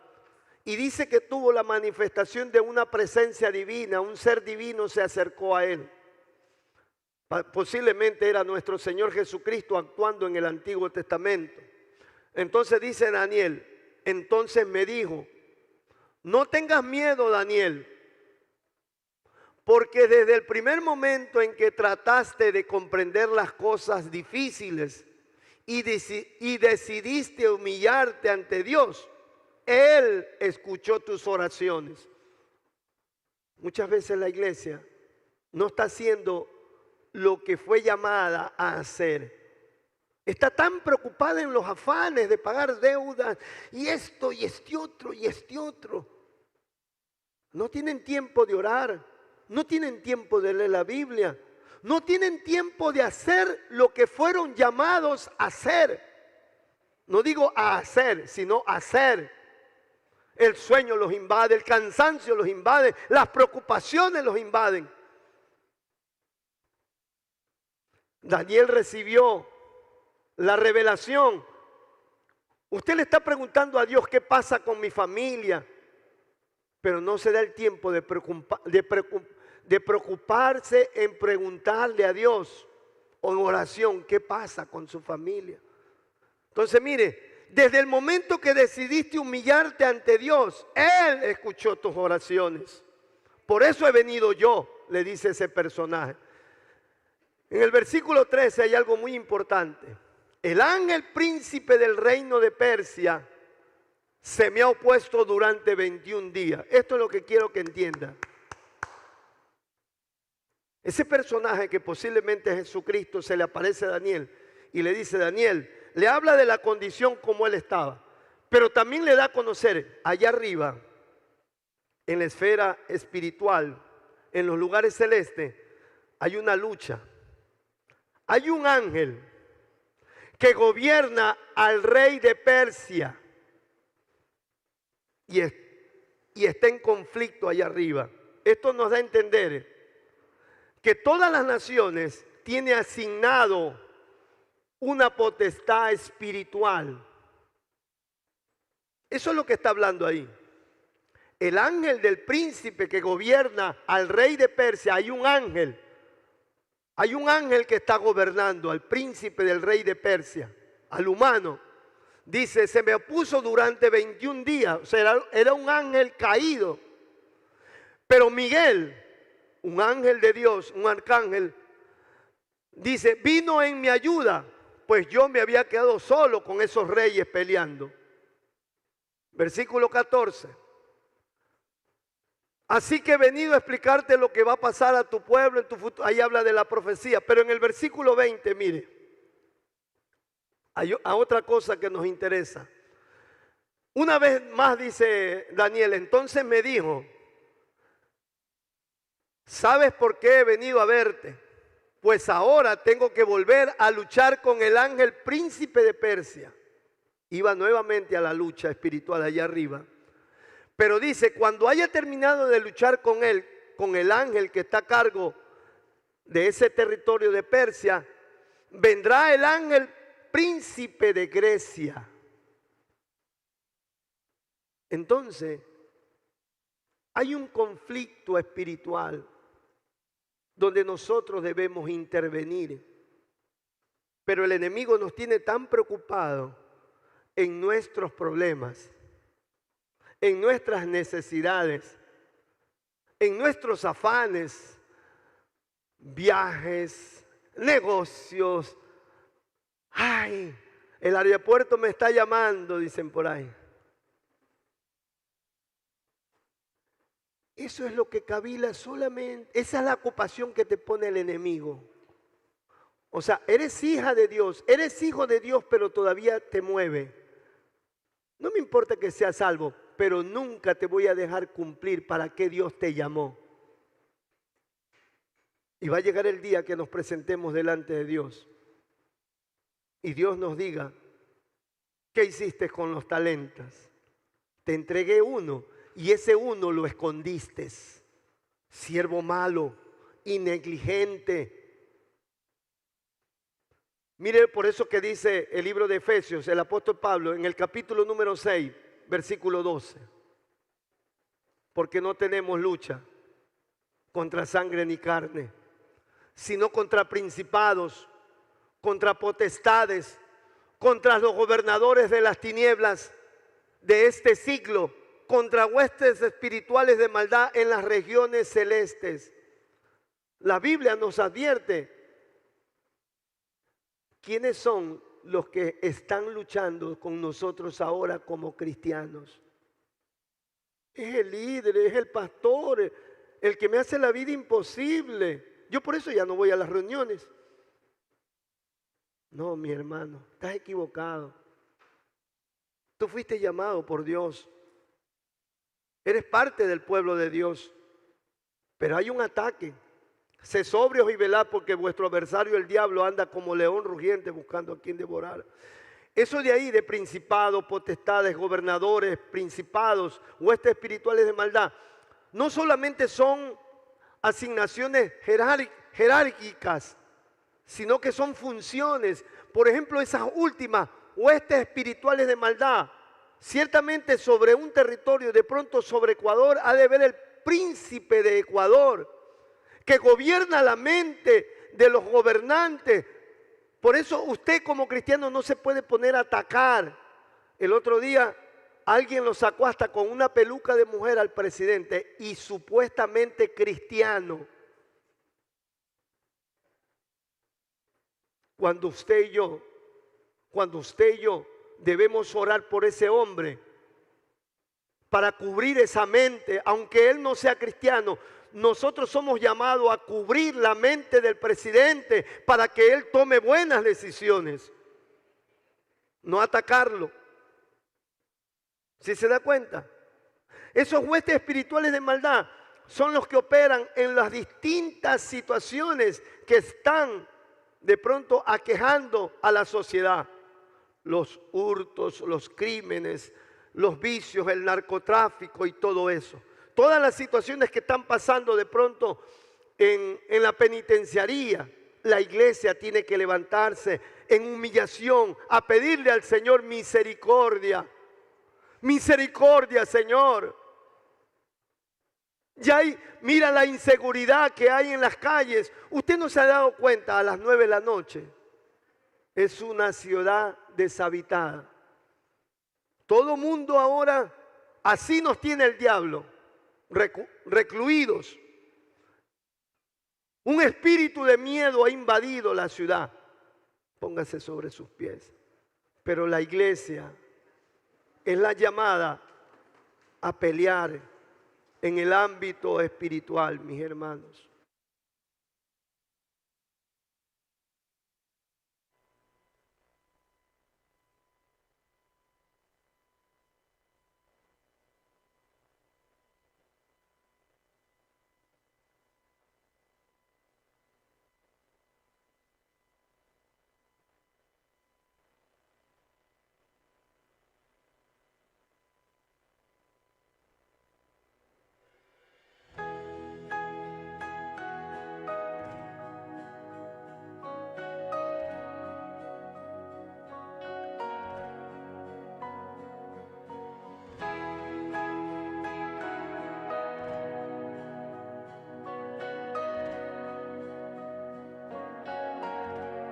Y dice que tuvo la manifestación de una presencia divina, un ser divino se acercó a él. Posiblemente era nuestro Señor Jesucristo actuando en el Antiguo Testamento. Entonces dice Daniel, entonces me dijo, no tengas miedo, Daniel, porque desde el primer momento en que trataste de comprender las cosas difíciles y decidiste humillarte ante Dios, Él escuchó tus oraciones. Muchas veces la iglesia no está haciendo lo que fue llamada a hacer. Está tan preocupada en los afanes de pagar deudas y esto y este otro y este otro. No tienen tiempo de orar, no tienen tiempo de leer la Biblia, no tienen tiempo de hacer lo que fueron llamados a hacer. No digo a hacer, sino a hacer. El sueño los invade, el cansancio los invade, las preocupaciones los invaden. Daniel recibió la revelación. Usted le está preguntando a Dios qué pasa con mi familia, pero no se da el tiempo de preocuparse en preguntarle a Dios o en oración qué pasa con su familia. Entonces mire, desde el momento que decidiste humillarte ante Dios, Él escuchó tus oraciones. Por eso he venido yo, le dice ese personaje. En el versículo 13 hay algo muy importante. El ángel príncipe del reino de Persia se me ha opuesto durante 21 días. Esto es lo que quiero que entienda. Ese personaje que posiblemente es Jesucristo se le aparece a Daniel y le dice, Daniel, le habla de la condición como él estaba, pero también le da a conocer allá arriba, en la esfera espiritual, en los lugares celestes, hay una lucha. Hay un ángel que gobierna al rey de Persia y está en conflicto allá arriba. Esto nos da a entender que todas las naciones tienen asignado una potestad espiritual. Eso es lo que está hablando ahí. El ángel del príncipe que gobierna al rey de Persia, hay un ángel que está gobernando al príncipe del rey de Persia, al humano. Dice, se me opuso durante 21 días, o sea, era un ángel caído. Pero Miguel, un ángel de Dios, un arcángel, dice, vino en mi ayuda, pues yo me había quedado solo con esos reyes peleando. Versículo 14. Así que he venido a explicarte lo que va a pasar a tu pueblo en tu futuro. Ahí habla de la profecía, pero en el versículo 20, mire, hay otra cosa que nos interesa. Una vez más dice Daniel, entonces me dijo, ¿sabes por qué he venido a verte? Pues ahora tengo que volver a luchar con el ángel príncipe de Persia. Iba nuevamente a la lucha espiritual allá arriba. Pero dice, cuando haya terminado de luchar con él, con el ángel que está a cargo de ese territorio de Persia, vendrá el ángel príncipe de Grecia. Entonces, hay un conflicto espiritual donde nosotros debemos intervenir. Pero el enemigo nos tiene tan preocupados en nuestros problemas, en nuestras necesidades, en nuestros afanes, viajes, negocios. Ay, el aeropuerto me está llamando, dicen por ahí. Eso es lo que cavila solamente, esa es la ocupación que te pone el enemigo. O sea, eres hija de Dios, eres hijo de Dios, pero todavía te mueve. No me importa que seas salvo, pero nunca te voy a dejar cumplir para qué Dios te llamó. Y va a llegar el día que nos presentemos delante de Dios y Dios nos diga, ¿qué hiciste con los talentos? Te entregué uno y ese uno lo escondiste. Siervo malo y negligente. Mire, por eso que dice el libro de Efesios, el apóstol Pablo, en el capítulo número 6, versículo 12. Porque no tenemos lucha contra sangre ni carne, sino contra principados, contra potestades, contra los gobernadores de las tinieblas de este siglo, contra huestes espirituales de maldad en las regiones celestes. La Biblia nos advierte quiénes son los que están luchando con nosotros ahora como cristianos. Es el líder, es el pastor, el que me hace la vida imposible. Yo por eso ya no voy a las reuniones. No, mi hermano, estás equivocado. Tú fuiste llamado por Dios. Eres parte del pueblo de Dios. Pero hay un ataque. Sé sobrios y velad porque vuestro adversario el diablo anda como león rugiente buscando a quien devorar. Eso de ahí de principados, potestades, gobernadores, principados, huestes espirituales de maldad, no solamente son asignaciones jerárquicas, sino que son funciones. Por ejemplo, esas últimas huestes espirituales de maldad, ciertamente sobre un territorio, de pronto sobre Ecuador, ha de haber el príncipe de Ecuador, que gobierna la mente de los gobernantes. Por eso usted como cristiano no se puede poner a atacar. El otro día alguien lo sacó hasta con una peluca de mujer al presidente y supuestamente cristiano. Cuando usted y yo debemos orar por ese hombre para cubrir esa mente, aunque él no sea cristiano. Nosotros somos llamados a cubrir la mente del presidente para que él tome buenas decisiones, no atacarlo. ¿Sí se da cuenta? Esos huestes espirituales de maldad son los que operan en las distintas situaciones que están de pronto aquejando a la sociedad. Los hurtos, los crímenes, los vicios, el narcotráfico y todo eso. Todas las situaciones que están pasando de pronto en la penitenciaría, la iglesia tiene que levantarse en humillación a pedirle al Señor misericordia. Misericordia, Señor. Mira la inseguridad que hay en las calles. Usted no se ha dado cuenta a las 9 de la noche. Es una ciudad deshabitada. Todo mundo ahora, así nos tiene el diablo. Recluidos. Un espíritu de miedo ha invadido la ciudad. Póngase sobre sus pies. Pero la iglesia es la llamada a pelear en el ámbito espiritual, mis hermanos.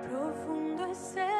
Profundo es el